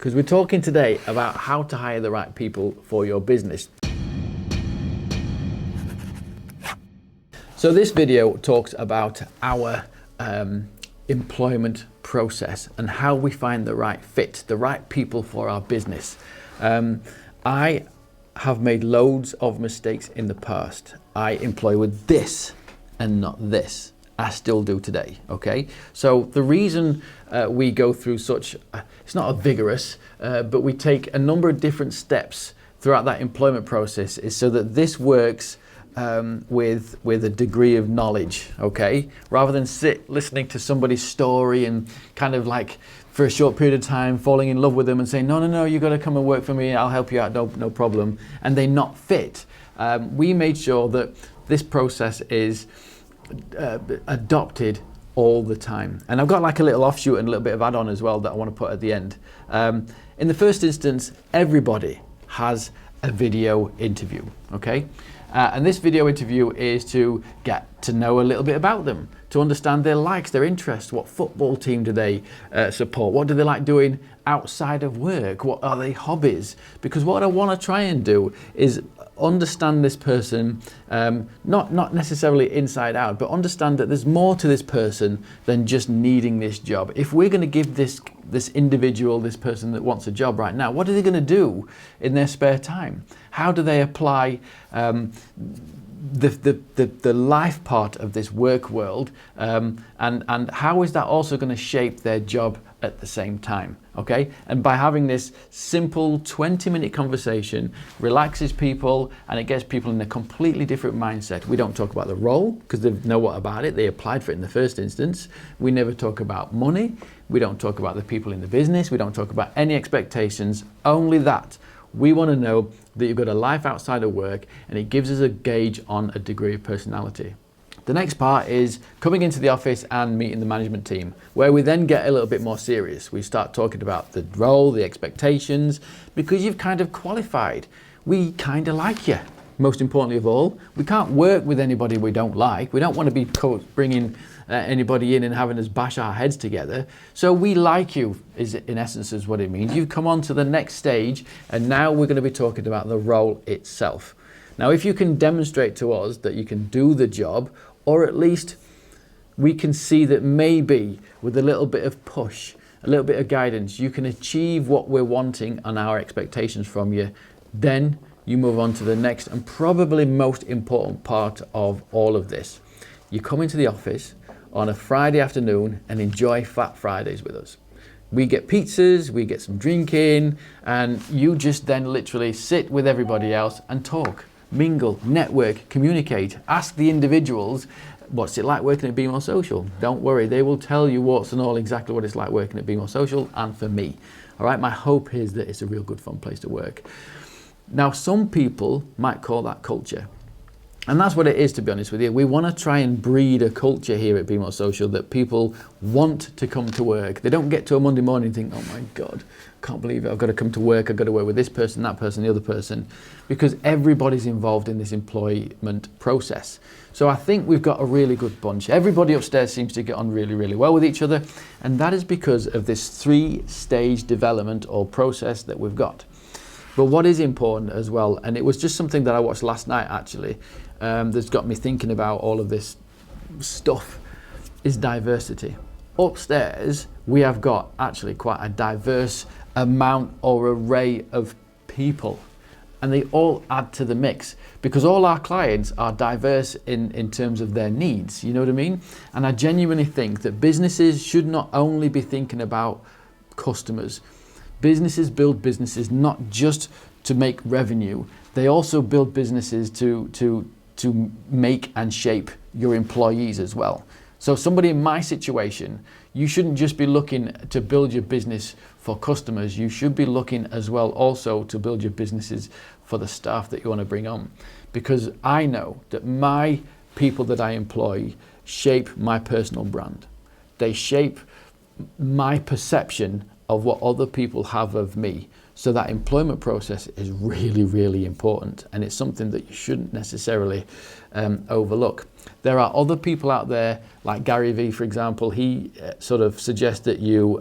because we're talking today about how to hire the right people for your business. So this video talks about our employment process and how we find the right fit, the right people for our business. I have made loads of mistakes in the past. I employ with this and not this. I still do today, okay? So the reason we go through such, it's not a vigorous, but we take a number of different steps throughout that employment process is so that this works with a degree of knowledge, okay? Rather than sit listening to somebody's story and kind of like for a short period of time falling in love with them and saying, no, you got to come and work for me, I'll help you out, no problem, and they not fit. We made sure that this process is adopted all the time. And I've got like a little offshoot and a little bit of add-on as well that I want to put at the end. In the first instance, everybody has a video interview, okay? And this video interview is to get to know a little bit about them, to understand their likes, their interests, what football team do they support, what do they like doing outside of work, what are their hobbies? Because what I want to try and do is understand this person, not necessarily inside out, but understand that there's more to this person than just needing this job. If we're going to give this individual, this person that wants a job right now, what are they going to do in their spare time? How do they apply the life part of this work world, and how is that also going to shape their job at the same time, okay? And by having this simple 20-minute conversation, relaxes people and it gets people in a completely different mindset. We don't talk about the role because they know what about it, they applied for it in the first instance. We never talk about money, we don't talk about the people in the business, we don't talk about any expectations, only that. We want to know that you've got a life outside of work, and it gives us a gauge on a degree of personality. The next part is coming into the office and meeting the management team, where we then get a little bit more serious. We start talking about the role, the expectations, because you've kind of qualified. We kind of like you. Most importantly of all, we can't work with anybody we don't like. We don't want to be bringing anybody in and having us bash our heads together. So we like you, is in essence is what it means. You've come on to the next stage, and now we're going to be talking about the role itself. Now, if you can demonstrate to us that you can do the job, or at least we can see that maybe with a little bit of push, a little bit of guidance, you can achieve what we're wanting and our expectations from you, then you move on to the next and probably most important part of all of this. You come into the office on a Friday afternoon and enjoy Fat Fridays with us. We get pizzas, we get some drinking, and you just then literally sit with everybody else and talk, mingle, network, communicate, ask the individuals, what's it like working at Be More Social? Don't worry, they will tell you what's and all exactly what it's like working at Be More Social and for me. All right, my hope is that it's a real good fun place to work. Now, some people might call that culture. And that's what it is, to be honest with you. We want to try and breed a culture here at Be More Social that people want to come to work. They don't get to a Monday morning and think, oh my God, can't believe it, I've got to come to work, I've got to work with this person, that person, the other person, because everybody's involved in this employment process. So I think we've got a really good bunch. Everybody upstairs seems to get on really, really well with each other, and that is because of this 3-stage development or process that we've got. But what is important as well, and it was just something that I watched last night actually, that's got me thinking about all of this stuff, is diversity. Upstairs, we have got actually quite a diverse amount or array of people, and they all add to the mix because all our clients are diverse in terms of their needs, you know what I mean? And I genuinely think that businesses should not only be thinking about customers. Businesses build businesses not just to make revenue, they also build businesses to make and shape your employees as well. So somebody in my situation, you shouldn't just be looking to build your business for customers, you should be looking as well also to build your businesses for the staff that you want to bring on. Because I know that my people that I employ shape my personal brand. They shape my perception of what other people have of me. So that employment process is really, really important, and it's something that you shouldn't necessarily overlook. There are other people out there, like Gary Vee, for example. He sort of suggests that you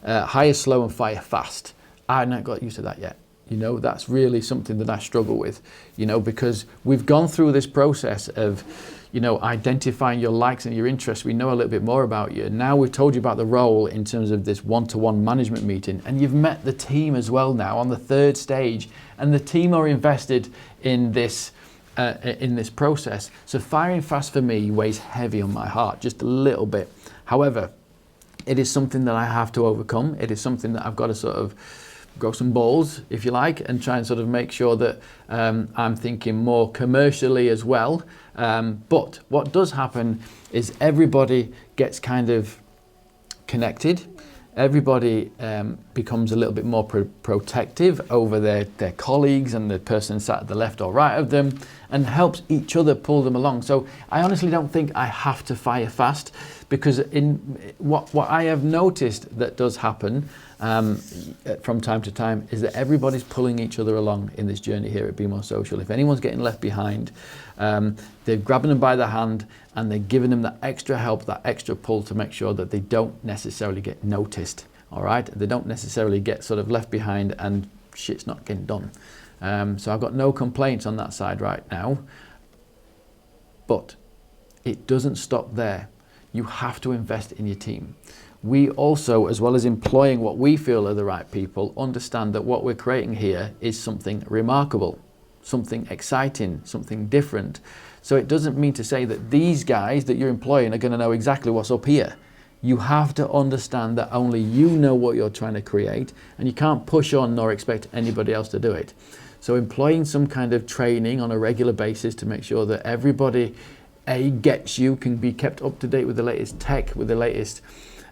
hire slow and fire fast. I've not got used to that yet. You know, that's really something that I struggle with, you know, because we've gone through this process of, you know, identifying your likes and your interests. We know a little bit more about you. Now we've told you about the role in terms of this one-to-one management meeting, and you've met the team as well now on the third stage, and the team are invested in this process. So firing fast for me weighs heavy on my heart, just a little bit. However, it is something that I have to overcome. It is something that I've got to sort of grow some balls, if you like, and try and sort of make sure that I'm thinking more commercially as well. But what does happen is everybody gets kind of connected. Everybody becomes a little bit more protective over their colleagues and the person sat at the left or right of them, and helps each other pull them along. So I honestly don't think I have to fire fast, because in what I have noticed that does happen from time to time is that everybody's pulling each other along in this journey here at Be More Social. If anyone's getting left behind, they're grabbing them by the hand and they're giving them that extra help, that extra pull to make sure that they don't necessarily get noticed, all right? They don't necessarily get sort of left behind and shit's not getting done. So I've got no complaints on that side right now, but it doesn't stop there. You have to invest in your team. We also, as well as employing what we feel are the right people, understand that what we're creating here is something remarkable, something exciting, something different. So it doesn't mean to say that these guys that you're employing are going to know exactly what's up here. You have to understand that only you know what you're trying to create, and you can't push on nor expect anybody else to do it. So employing some kind of training on a regular basis to make sure that everybody gets you, can be kept up to date with the latest tech, with the latest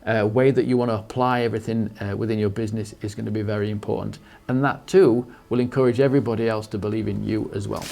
way that you want to apply everything within your business is going to be very important. And that too will encourage everybody else to believe in you as well.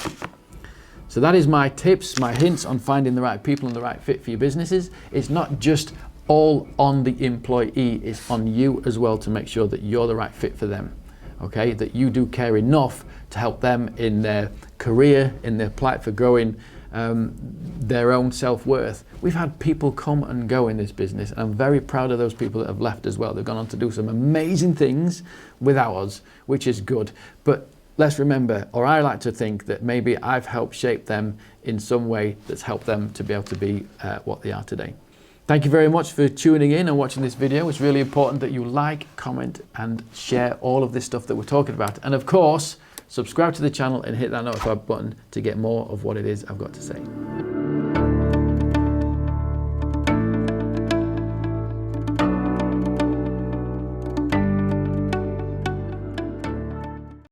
So that is my tips, my hints on finding the right people and the right fit for your businesses. It's not just all on the employee, it's on you as well to make sure that you're the right fit for them. Okay, that you do care enough to help them in their career, in their plight for growing their own self-worth. We've had people come and go in this business, and I'm very proud of those people that have left as well. They've gone on to do some amazing things without us, which is good. But let's remember, or I like to think that maybe I've helped shape them in some way that's helped them to be able to be what they are today. Thank you very much for tuning in and watching this video. It's really important that you like, comment, and share all of this stuff that we're talking about. And of course, subscribe to the channel and hit that notify button to get more of what it is I've got to say.